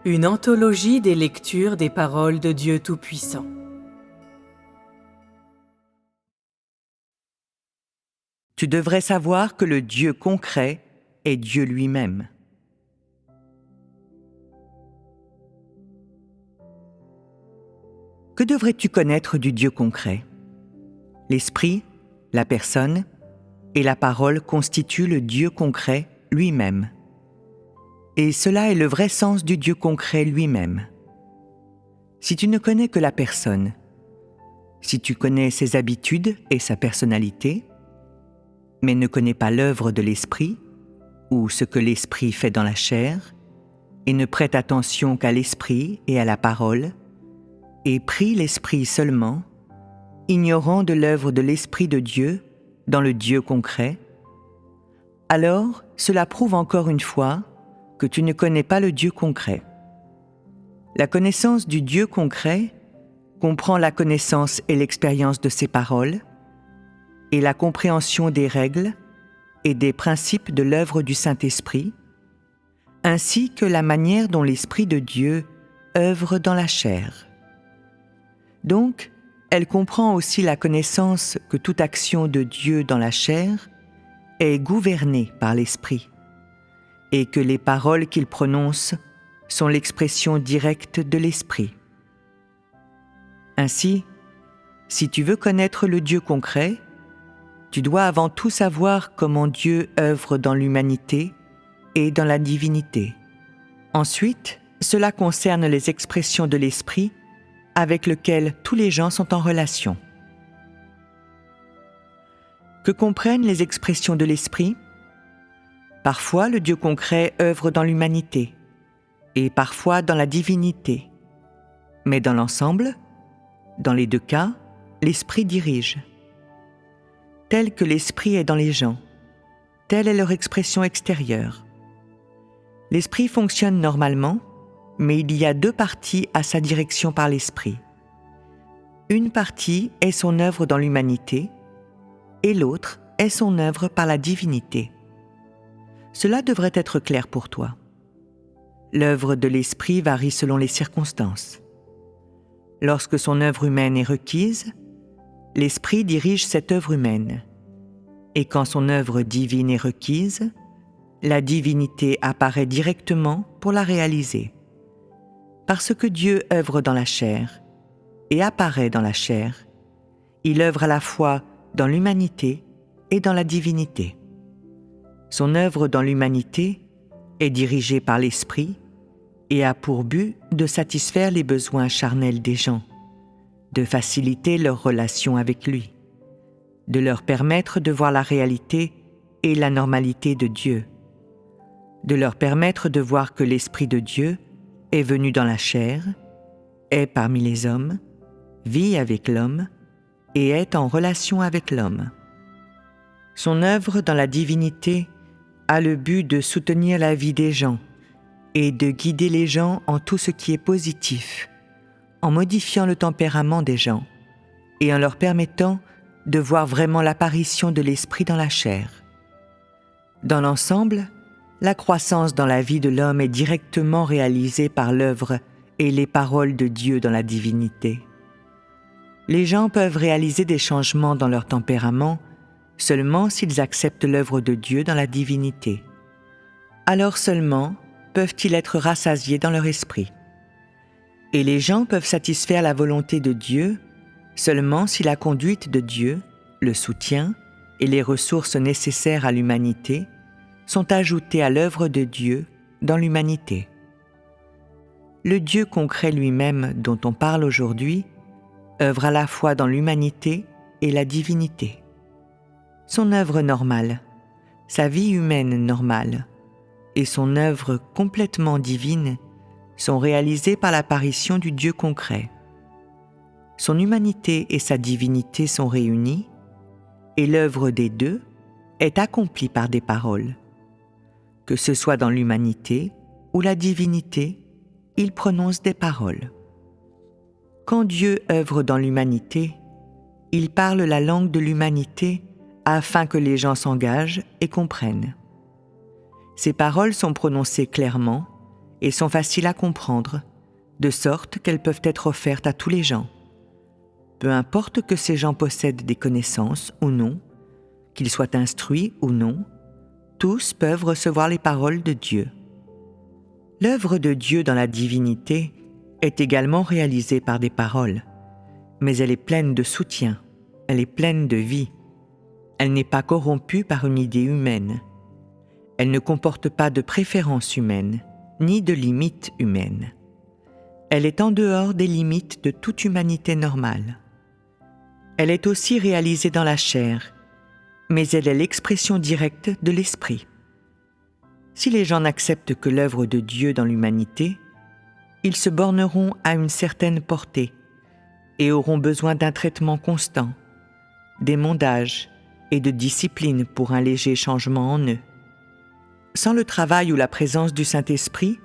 Une anthologie des lectures des paroles de Dieu Tout-Puissant. Tu devrais savoir que le Dieu concret est Dieu lui-même. Que devrais-tu connaître du Dieu concret ? L'esprit, la personne et la parole constituent le Dieu concret lui-même. Et cela est le vrai sens du Dieu concret lui-même. Si tu ne connais que la personne, si tu connais ses habitudes et sa personnalité, mais ne connais pas l'œuvre de l'esprit ou ce que l'esprit fait dans la chair, et ne prête attention qu'à l'esprit et à la parole, et prie l'esprit seulement, ignorant de l'œuvre de l'Esprit de Dieu dans le Dieu concret, alors cela prouve encore une fois que tu ne connais pas le Dieu concret. La connaissance du Dieu concret comprend la connaissance et l'expérience de ses paroles, et la compréhension des règles et des principes de l'œuvre du Saint-Esprit, ainsi que la manière dont l'Esprit de Dieu œuvre dans la chair. Donc, elle comprend aussi la connaissance que toute action de Dieu dans la chair est gouvernée par l'Esprit, et que les paroles qu'il prononce sont l'expression directe de l'Esprit. Ainsi, si tu veux connaître le Dieu concret, tu dois avant tout savoir comment Dieu œuvre dans l'humanité et dans la divinité. Ensuite, cela concerne les expressions de l'Esprit avec lequel tous les gens sont en relation. Que comprennent les expressions de l'Esprit ? Parfois, le Dieu concret œuvre dans l'humanité, et parfois dans la divinité. Mais dans l'ensemble, dans les deux cas, l'Esprit dirige. Tel que l'Esprit est dans les gens, telle est leur expression extérieure. L'Esprit fonctionne normalement, mais il y a deux parties à sa direction par l'Esprit. Une partie est son œuvre dans l'humanité, et l'autre est son œuvre par la divinité. Cela devrait être clair pour toi. L'œuvre de l'Esprit varie selon les circonstances. Lorsque son œuvre humaine est requise, l'Esprit dirige cette œuvre humaine. Et quand son œuvre divine est requise, la divinité apparaît directement pour la réaliser. Parce que Dieu œuvre dans la chair et apparaît dans la chair, il œuvre à la fois dans l'humanité et dans la divinité. Son œuvre dans l'humanité est dirigée par l'Esprit et a pour but de satisfaire les besoins charnels des gens, de faciliter leur relation avec lui, de leur permettre de voir la réalité et la normalité de Dieu, de leur permettre de voir que l'Esprit de Dieu est venu dans la chair, est parmi les hommes, vit avec l'homme et est en relation avec l'homme. Son œuvre dans la divinité a le but de soutenir la vie des gens et de guider les gens en tout ce qui est positif, en modifiant le tempérament des gens et en leur permettant de voir vraiment l'apparition de l'Esprit dans la chair. Dans l'ensemble, la croissance dans la vie de l'homme est directement réalisée par l'œuvre et les paroles de Dieu dans la divinité. Les gens peuvent réaliser des changements dans leur tempérament seulement s'ils acceptent l'œuvre de Dieu dans la divinité. Alors seulement peuvent-ils être rassasiés dans leur esprit. Et les gens peuvent satisfaire la volonté de Dieu seulement si la conduite de Dieu, le soutien et les ressources nécessaires à l'humanité sont ajoutées à l'œuvre de Dieu dans l'humanité. Le Dieu concret lui-même dont on parle aujourd'hui œuvre à la fois dans l'humanité et la divinité. Son œuvre normale, sa vie humaine normale et son œuvre complètement divine sont réalisées par l'apparition du Dieu concret. Son humanité et sa divinité sont réunies et l'œuvre des deux est accomplie par des paroles. Que ce soit dans l'humanité ou la divinité, il prononce des paroles. Quand Dieu œuvre dans l'humanité, il parle la langue de l'humanité afin que les gens s'engagent et comprennent. Ces paroles sont prononcées clairement et sont faciles à comprendre, de sorte qu'elles peuvent être offertes à tous les gens. Peu importe que ces gens possèdent des connaissances ou non, qu'ils soient instruits ou non, tous peuvent recevoir les paroles de Dieu. L'œuvre de Dieu dans la divinité est également réalisée par des paroles, mais elle est pleine de soutien, elle est pleine de vie. Elle n'est pas corrompue par une idée humaine. Elle ne comporte pas de préférences humaines, ni de limites humaines. Elle est en dehors des limites de toute humanité normale. Elle est aussi réalisée dans la chair, mais elle est l'expression directe de l'esprit. Si les gens n'acceptent que l'œuvre de Dieu dans l'humanité, ils se borneront à une certaine portée et auront besoin d'un traitement constant, d'émondage et de discipline pour un léger changement en eux. Sans le travail ou la présence du Saint-Esprit,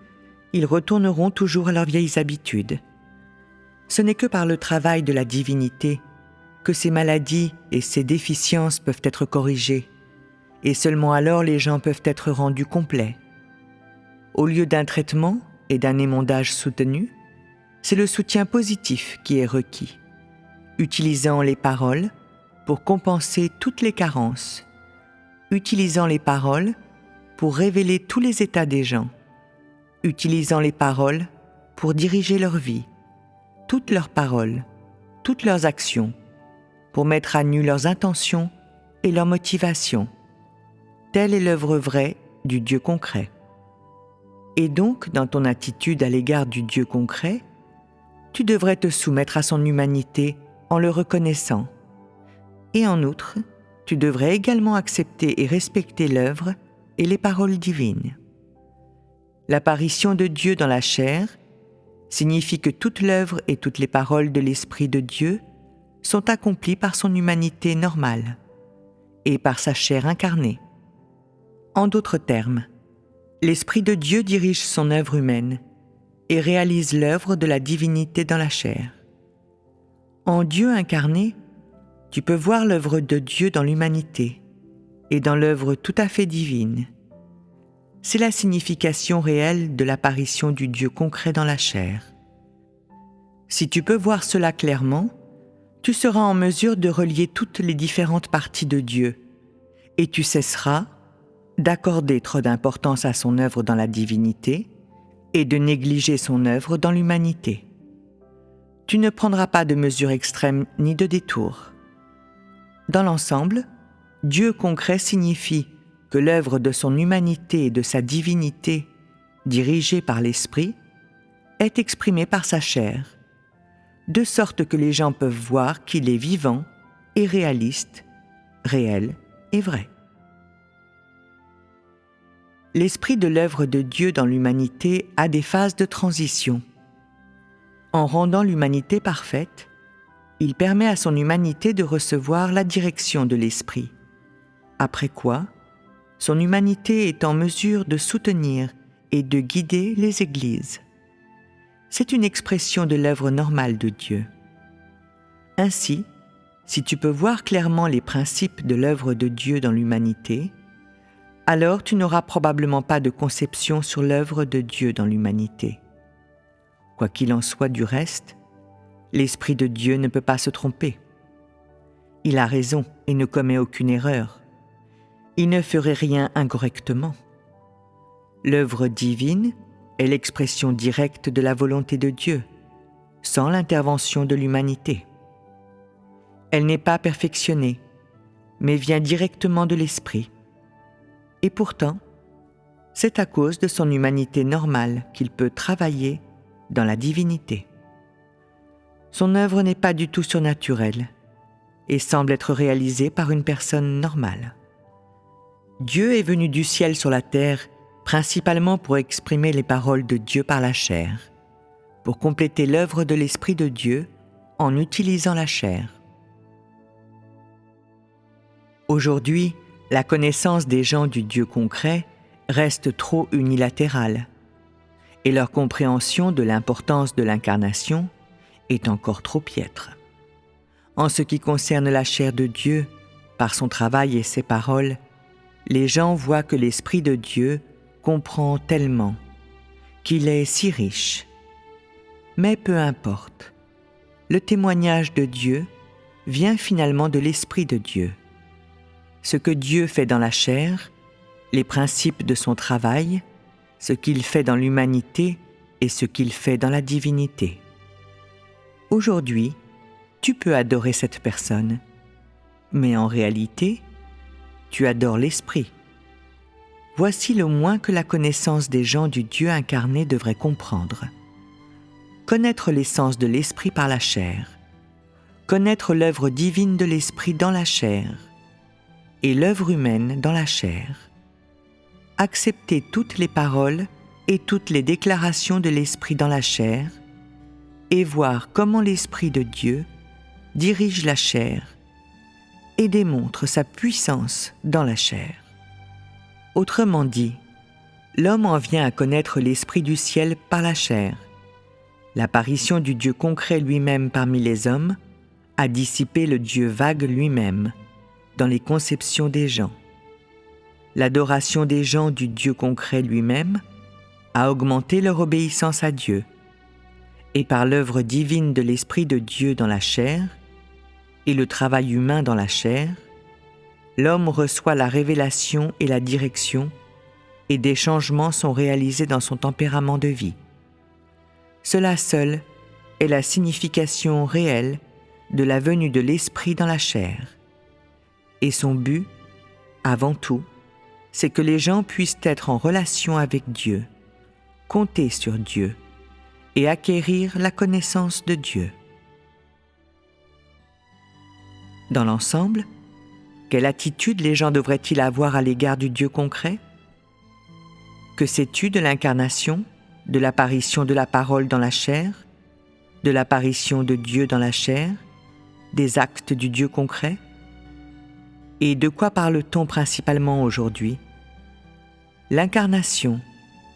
ils retourneront toujours à leurs vieilles habitudes. Ce n'est que par le travail de la divinité que ces maladies et ces déficiences peuvent être corrigées, et seulement alors les gens peuvent être rendus complets. Au lieu d'un traitement et d'un émondage soutenu, c'est le soutien positif qui est requis, utilisant les paroles pour compenser toutes les carences, utilisant les paroles pour révéler tous les états des gens, utilisant les paroles pour diriger leur vie, toutes leurs paroles, toutes leurs actions, pour mettre à nu leurs intentions et leurs motivations. Telle est l'œuvre vraie du Dieu concret. Et donc, dans ton attitude à l'égard du Dieu concret, tu devrais te soumettre à son humanité en le reconnaissant. Et en outre, tu devrais également accepter et respecter l'œuvre et les paroles divines. L'apparition de Dieu dans la chair signifie que toute l'œuvre et toutes les paroles de l'Esprit de Dieu sont accomplies par son humanité normale et par sa chair incarnée. En d'autres termes, l'Esprit de Dieu dirige son œuvre humaine et réalise l'œuvre de la divinité dans la chair. En Dieu incarné, tu peux voir l'œuvre de Dieu dans l'humanité et dans l'œuvre tout à fait divine. C'est la signification réelle de l'apparition du Dieu concret dans la chair. Si tu peux voir cela clairement, tu seras en mesure de relier toutes les différentes parties de Dieu et tu cesseras d'accorder trop d'importance à son œuvre dans la divinité et de négliger son œuvre dans l'humanité. Tu ne prendras pas de mesures extrêmes ni de détours. Dans l'ensemble, Dieu concret signifie que l'œuvre de son humanité et de sa divinité, dirigée par l'Esprit, est exprimée par sa chair, de sorte que les gens peuvent voir qu'il est vivant et réaliste, réel et vrai. L'esprit de l'œuvre de Dieu dans l'humanité a des phases de transition. En rendant l'humanité parfaite, il permet à son humanité de recevoir la direction de l'Esprit, après quoi, son humanité est en mesure de soutenir et de guider les églises. C'est une expression de l'œuvre normale de Dieu. Ainsi, si tu peux voir clairement les principes de l'œuvre de Dieu dans l'humanité, alors tu n'auras probablement pas de conception sur l'œuvre de Dieu dans l'humanité. Quoi qu'il en soit du reste, l'Esprit de Dieu ne peut pas se tromper. Il a raison et ne commet aucune erreur. Il ne ferait rien incorrectement. L'œuvre divine est l'expression directe de la volonté de Dieu, sans l'intervention de l'humanité. Elle n'est pas perfectionnée, mais vient directement de l'Esprit. Et pourtant, c'est à cause de son humanité normale qu'il peut travailler dans la divinité. Son œuvre n'est pas du tout surnaturelle et semble être réalisée par une personne normale. Dieu est venu du ciel sur la terre principalement pour exprimer les paroles de Dieu par la chair, pour compléter l'œuvre de l'Esprit de Dieu en utilisant la chair. Aujourd'hui, la connaissance des gens du Dieu concret reste trop unilatérale, et leur compréhension de l'importance de l'incarnation est encore trop piètre. En ce qui concerne la chair de Dieu, par son travail et ses paroles, les gens voient que l'Esprit de Dieu comprend tellement, qu'il est si riche. Mais peu importe, le témoignage de Dieu vient finalement de l'Esprit de Dieu. Ce que Dieu fait dans la chair, les principes de son travail, ce qu'il fait dans l'humanité et ce qu'il fait dans la divinité. Aujourd'hui, tu peux adorer cette personne, mais en réalité, tu adores l'Esprit. Voici le moins que la connaissance des gens du Dieu incarné devrait comprendre. Connaître l'essence de l'Esprit par la chair, connaître l'œuvre divine de l'Esprit dans la chair et l'œuvre humaine dans la chair. Accepter toutes les paroles et toutes les déclarations de l'Esprit dans la chair et voir comment l'Esprit de Dieu dirige la chair et démontre sa puissance dans la chair. Autrement dit, l'homme en vient à connaître l'Esprit du ciel par la chair. L'apparition du Dieu concret lui-même parmi les hommes a dissipé le Dieu vague lui-même dans les conceptions des gens. L'adoration des gens du Dieu concret lui-même a augmenté leur obéissance à Dieu. Et par l'œuvre divine de l'Esprit de Dieu dans la chair et le travail humain dans la chair, l'homme reçoit la révélation et la direction, et des changements sont réalisés dans son tempérament de vie. Cela seul est la signification réelle de la venue de l'Esprit dans la chair. Et son but, avant tout, c'est que les gens puissent être en relation avec Dieu, compter sur Dieu et acquérir la connaissance de Dieu. Dans l'ensemble, quelle attitude les gens devraient-ils avoir à l'égard du Dieu concret? Que sais-tu de l'incarnation, de l'apparition de la parole dans la chair, de l'apparition de Dieu dans la chair, des actes du Dieu concret? Et de quoi parle-t-on principalement aujourd'hui? L'incarnation,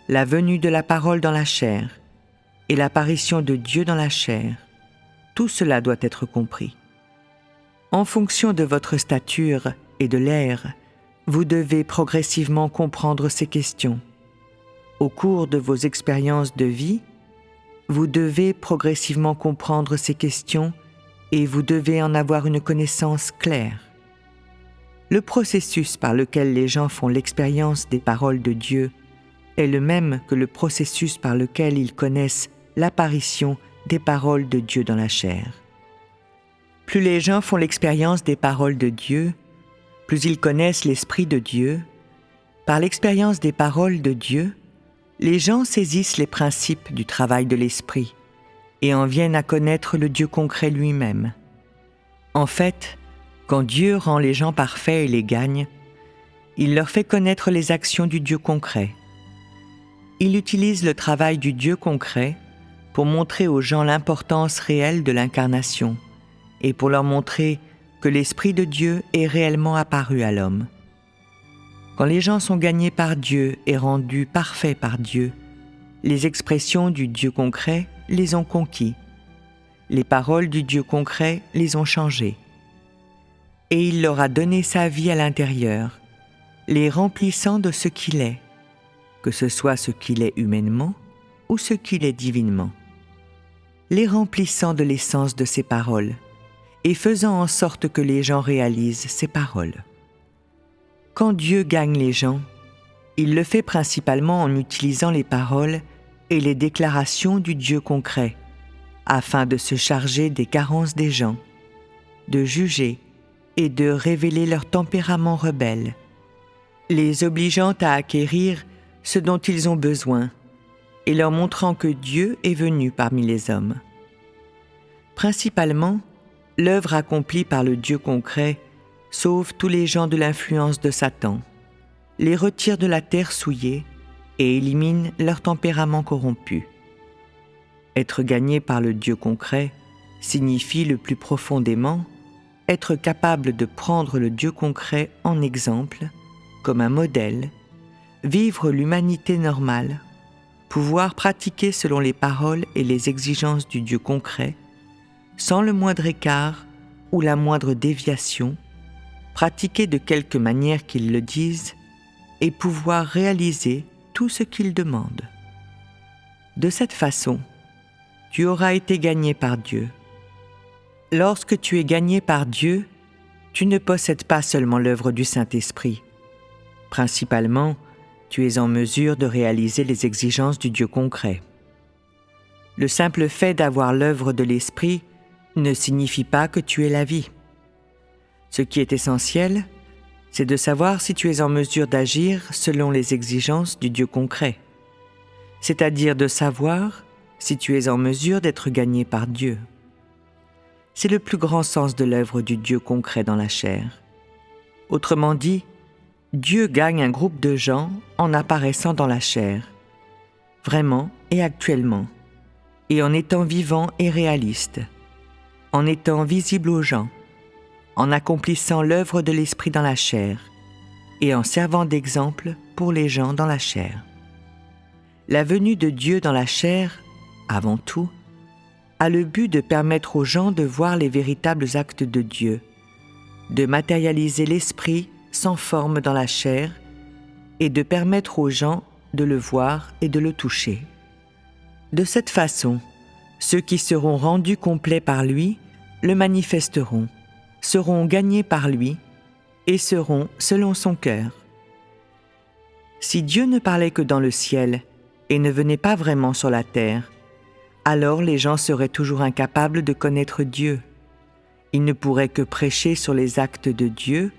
la venue de la parole dans la chair et l'apparition de Dieu dans la chair, tout cela doit être compris. En fonction de votre stature et de l'ère, vous devez progressivement comprendre ces questions. Au cours de vos expériences de vie, vous devez progressivement comprendre ces questions et vous devez en avoir une connaissance claire. Le processus par lequel les gens font l'expérience des paroles de Dieu est le même que le processus par lequel ils connaissent l'apparition des paroles de Dieu dans la chair. Plus les gens font l'expérience des paroles de Dieu, plus ils connaissent l'Esprit de Dieu. Par l'expérience des paroles de Dieu, les gens saisissent les principes du travail de l'Esprit et en viennent à connaître le Dieu concret lui-même. En fait, quand Dieu rend les gens parfaits et les gagne, il leur fait connaître les actions du Dieu concret. Il utilise le travail du Dieu concret pour montrer aux gens l'importance réelle de l'incarnation et pour leur montrer que l'Esprit de Dieu est réellement apparu à l'homme. Quand les gens sont gagnés par Dieu et rendus parfaits par Dieu, les expressions du Dieu concret les ont conquis. Les paroles du Dieu concret les ont changés. Et il leur a donné sa vie à l'intérieur, les remplissant de ce qu'il est, que ce soit ce qu'il est humainement ou ce qu'il est divinement. Les remplissant de l'essence de ses paroles, et faisant en sorte que les gens réalisent ces paroles. Quand Dieu gagne les gens, il le fait principalement en utilisant les paroles et les déclarations du Dieu concret, afin de se charger des carences des gens, de juger et de révéler leur tempérament rebelle, les obligeant à acquérir ce dont ils ont besoin et leur montrant que Dieu est venu parmi les hommes. Principalement, l'œuvre accomplie par le Dieu concret sauve tous les gens de l'influence de Satan, les retire de la terre souillée et élimine leur tempérament corrompu. Être gagné par le Dieu concret signifie le plus profondément être capable de prendre le Dieu concret en exemple, comme un modèle, vivre l'humanité normale, pouvoir pratiquer selon les paroles et les exigences du Dieu concret, sans le moindre écart ou la moindre déviation, pratiquer de quelque manière qu'il le dise et pouvoir réaliser tout ce qu'il demande. De cette façon, tu auras été gagné par Dieu. Lorsque tu es gagné par Dieu, tu ne possèdes pas seulement l'œuvre du Saint-Esprit. Principalement, tu es en mesure de réaliser les exigences du Dieu concret. Le simple fait d'avoir l'œuvre de l'Esprit ne signifie pas que tu aies la vie. Ce qui est essentiel, c'est de savoir si tu es en mesure d'agir selon les exigences du Dieu concret, c'est-à-dire de savoir si tu es en mesure d'être gagné par Dieu. C'est le plus grand sens de l'œuvre du Dieu concret dans la chair. Autrement dit, Dieu gagne un groupe de gens en apparaissant dans la chair, vraiment et actuellement, et en étant vivant et réaliste, en étant visible aux gens, en accomplissant l'œuvre de l'Esprit dans la chair, et en servant d'exemple pour les gens dans la chair. La venue de Dieu dans la chair, avant tout, a le but de permettre aux gens de voir les véritables actes de Dieu, de matérialiser l'Esprit sans forme dans la chair et de permettre aux gens de le voir et de le toucher. De cette façon, ceux qui seront rendus complets par lui le manifesteront, seront gagnés par lui et seront selon son cœur. Si Dieu ne parlait que dans le ciel et ne venait pas vraiment sur la terre, alors les gens seraient toujours incapables de connaître Dieu. Ils ne pourraient que prêcher sur les actes de Dieu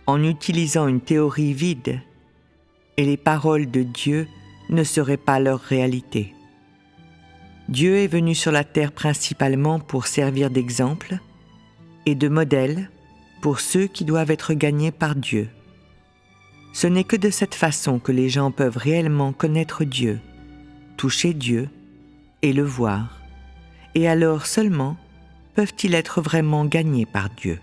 en utilisant une théorie vide, et les paroles de Dieu ne seraient pas leur réalité. Dieu est venu sur la terre principalement pour servir d'exemple et de modèle pour ceux qui doivent être gagnés par Dieu. Ce n'est que de cette façon que les gens peuvent réellement connaître Dieu, toucher Dieu et le voir, et alors seulement peuvent-ils être vraiment gagnés par Dieu.